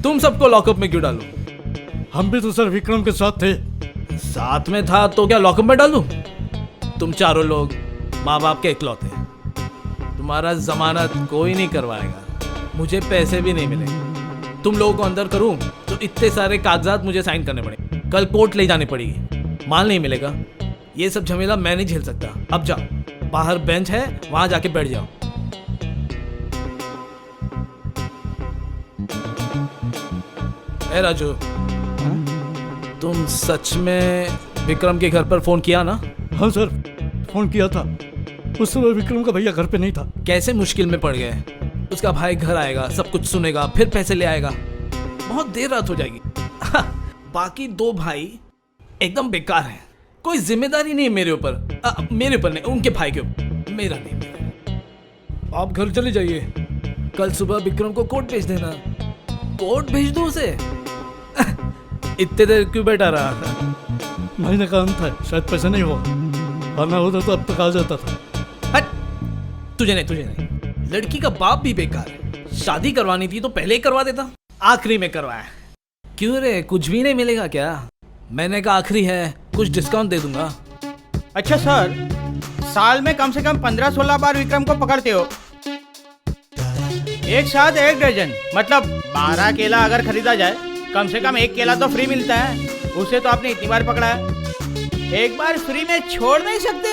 तुम सबको लॉकअप में क्यों डालूं? हम भी तो सर विक्रम के साथ थे। साथ में था तो क्या लॉकअप में डालूं? तुम चारों लोग माँ बाप के इकलौते, तुम्हारा जमानत कोई नहीं करवाएगा, मुझे पैसे भी नहीं मिलेंगे। तुम लोगों को अंदर करूं तो इतने सारे कागजात मुझे साइन करने पड़ेंगे, कल कोर्ट ले जानी पड़ेगी, माल नहीं मिलेगा। ये सब झमेला मैं नहीं झेल सकता। अब जाओ, बाहर बेंच है, वहां जाके बैठ जाओ। ए राजू, तुम सच में विक्रम के घर पर फोन किया ना? हाँ सर, फोन किया था। उस समय विक्रम का भैया घर पे नहीं था। कैसे मुश्किल में पड़ गए? उसका भाई घर आएगा, सब कुछ सुनेगा, फिर पैसे ले आएगा, बहुत देर रात हो जाएगी। बाकी दो भाई एकदम बेकार हैं, कोई जिम्मेदारी नहीं है मेरे ऊपर। मेरे ऊपर नहीं, उनके भाई के ऊपर, मेरा नहीं। मेरा। आप घर चले जाइए, कल सुबह विक्रम को कोर्ट भेज देना। कोर्ट भेज दो उसे? इतने देर क्यों बैठा रहा? महीने का अंत है, शायद पैसा नहीं हुआ, आना होता तो अब तक आ जाता था। हट, तुझे नहीं। लड़की का बाप भी बेकार है, शादी करवानी थी तो पहले ही करवा देता, आखिरी में करवाया। क्यों रे, कुछ भी नहीं मिलेगा क्या? मैंने कहा आखिरी है, कुछ डिस्काउंट दे दूंगा। अच्छा सर, साल में कम से कम 15-16 बार विक्रम को पकड़ते हो, एक साथ 1 दर्जन, मतलब 12 केला अगर खरीदा जाए, कम से कम 1 केला तो फ्री मिलता है। उसे तो आपने इतनी बार पकड़ा है, एक बार फ्री में छोड़ नहीं सकते?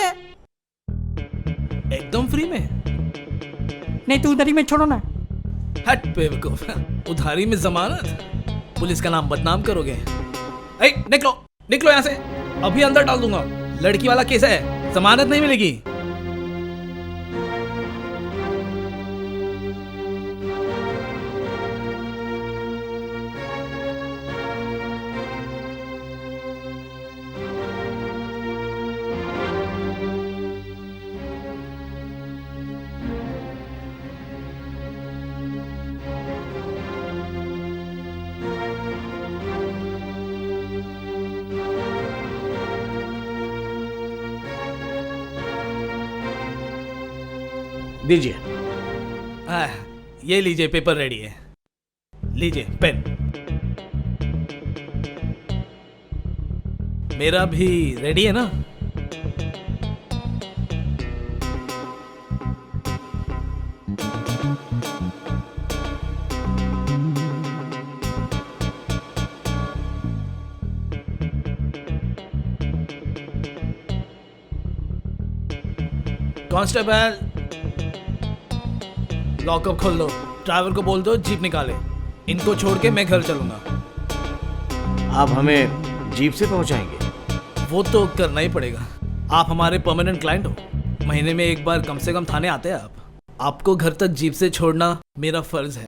एकदम फ्री में? नहीं तो उधर ही में छोड़ो ना। हट बेवकूफ, उधारी में जमानत, पुलिस का नाम बदनाम करोगे। ए, निकलो यहाँ से, अभी अंदर डाल दूंगा। लड़की वाला केस है, जमानत नहीं मिलेगी। दीजिए। ये लीजिए, पेपर रेडी है, लीजिए पेन। मेरा भी रेडी है ना? कांस्टेबल, लॉकअप खोल दो, ड्राइवर को बोल दो जीप निकाले, इनको छोड़ के मैं घर चलूंगा। आप हमें जीप से पहुंचाएंगे? वो तो करना ही पड़ेगा, आप हमारे परमानेंट क्लाइंट हो, महीने में एक बार कम से कम थाने आते हैं आप। आपको घर तक जीप से छोड़ना मेरा फर्ज है।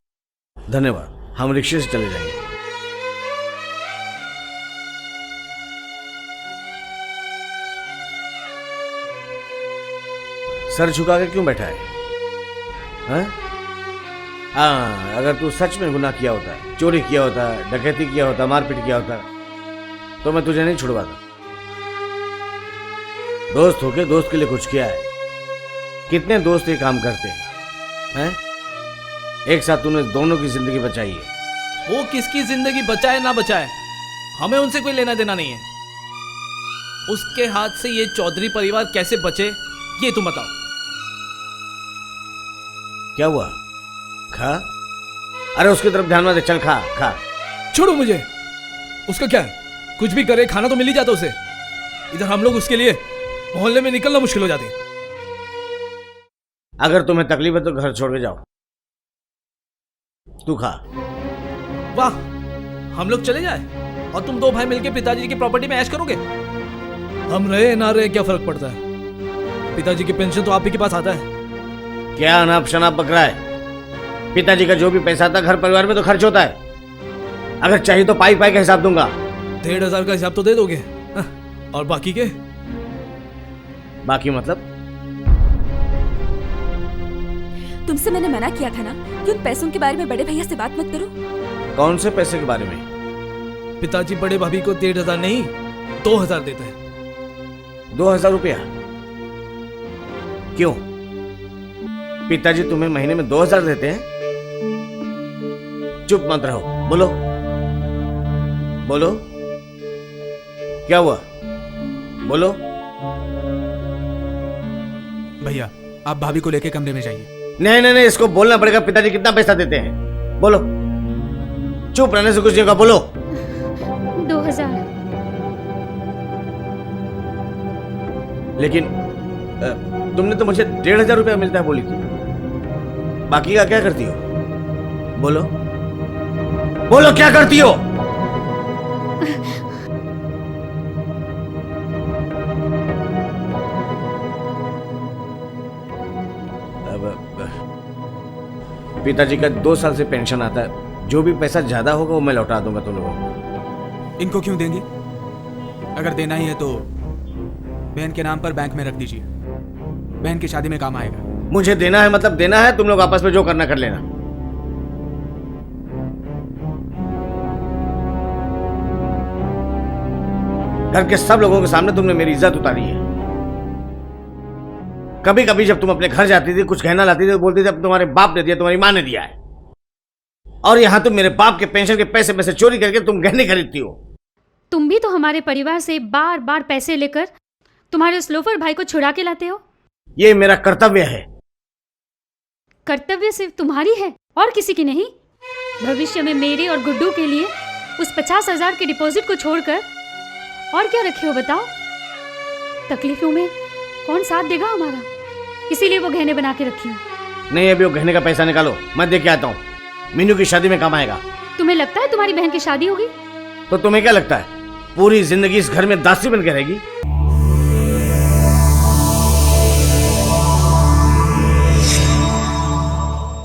धन्यवाद, हम रिक्शे से चले जाएंगे। सर झुका के क्यों बैठा है? हाँ? अगर तू सच में गुनाह किया होता, चोरी किया होता, डकैती किया होता, मारपीट किया होता, तो मैं तुझे नहीं छुड़वाता। दोस्त होके दोस्त के लिए कुछ किया है। कितने दोस्त ये काम करते हैं? एक साथ तूने दोनों की जिंदगी बचाई है। वो किसकी जिंदगी बचाए ना बचाए, हमें उनसे कोई लेना देना नहीं है। उसके हाथ से ये चौधरी परिवार कैसे बचे, ये तुम बताओ। क्या हुआ? खा। अरे उसकी तरफ ध्यान मत दे, चल खा खा। छोड़ो मुझे, उसका क्या है, कुछ भी करे, खाना तो मिल ही जाता उसे। इधर हम लोग उसके लिए मोहल्ले में निकलना मुश्किल हो जाती है। अगर तुम्हें तकलीफ है तो घर छोड़ के जाओ, तू खा। वाह, हम लोग चले जाए और तुम दो भाई मिलके पिताजी की प्रॉपर्टी में ऐश करोगे। हम रहे ना रहे क्या फर्क पड़ता है, पिताजी की पेंशन तो आप ही के पास आता है। क्या अनाप शनाप बक रहा है? पिताजी का जो भी पैसा आता घर परिवार में तो खर्च होता है। अगर चाहिए तो पाई पाई का हिसाब दूंगा। 1,500 का हिसाब तो दे दोगे, और बाकी के? बाकी मतलब? तुमसे मैंने मना किया था ना कि उन पैसों के बारे में बड़े भैया से बात मत करो। कौन से पैसे के बारे में? पिताजी बड़े भाभी को 1,500 नहीं 2,000 देते हैं। 2,000 रुपया? क्यों? पिताजी तुम्हें महीने में 2,000 देते हैं? चुप मत रहो, बोलो बोलो, क्या हुआ? बोलो। भैया आप भाभी को लेके कमरे में जाइए। नहीं नहीं नहीं, इसको बोलना पड़ेगा। पिताजी कितना पैसा देते हैं? बोलो। चुप रहने से कुछ नहीं होगा, बोलो। 2000। लेकिन तुमने तो मुझे 1500 रुपया मिलता है बोली थी। बाकी का क्या करती हो? बोलो बोलो, क्या करती हो? पिताजी का 2 साल से पेंशन आता है। जो भी पैसा ज्यादा होगा वो मैं लौटा दूंगा तुम लोगों को। इनको क्यों देंगे? अगर देना ही है तो बहन के नाम पर बैंक में रख दीजिए, बहन की शादी में काम आएगा। मुझे देना है मतलब देना है, तुम लोग आपस में जो करना कर लेना। घर के सब लोगों के सामने तुमने मेरी इज्जत उतारी है। कभी कभी जब तुम अपने घर जाती थी, कुछ कहना लाती थी तो बोलती थी अब तुम्हारे बाप ने दिया, तुम्हारी मां ने दिया है। और यहां तुम मेरे बाप के पेंशन के पैसे में से चोरी करके तुम गहने खरीदती हो। तुम भी तो हमारे परिवार से बार बार पैसे लेकर तुम्हारे उस लोफर भाई को छुड़ा के लाते हो। ये मेरा कर्तव्य है। कर्तव्य सिर्फ तुम्हारी है और किसी की नहीं। भविष्य में मेरे और गुड्डू के लिए उस 50,000 के डिपॉजिट को छोड़कर और क्या रखे हो बताओ? तकलीफों में कौन साथ देगा हमारा? इसीलिए वो गहने बना के रखी हूँ। नहीं, अभी वो गहने का पैसा निकालो, मैं दे के आता हूँ। मीनू की शादी में काम आएगा। तुम्हें लगता है तुम्हारी बहन की शादी होगी? तो तुम्हें क्या लगता है पूरी जिंदगी इस घर में दासी बन के रहेगी?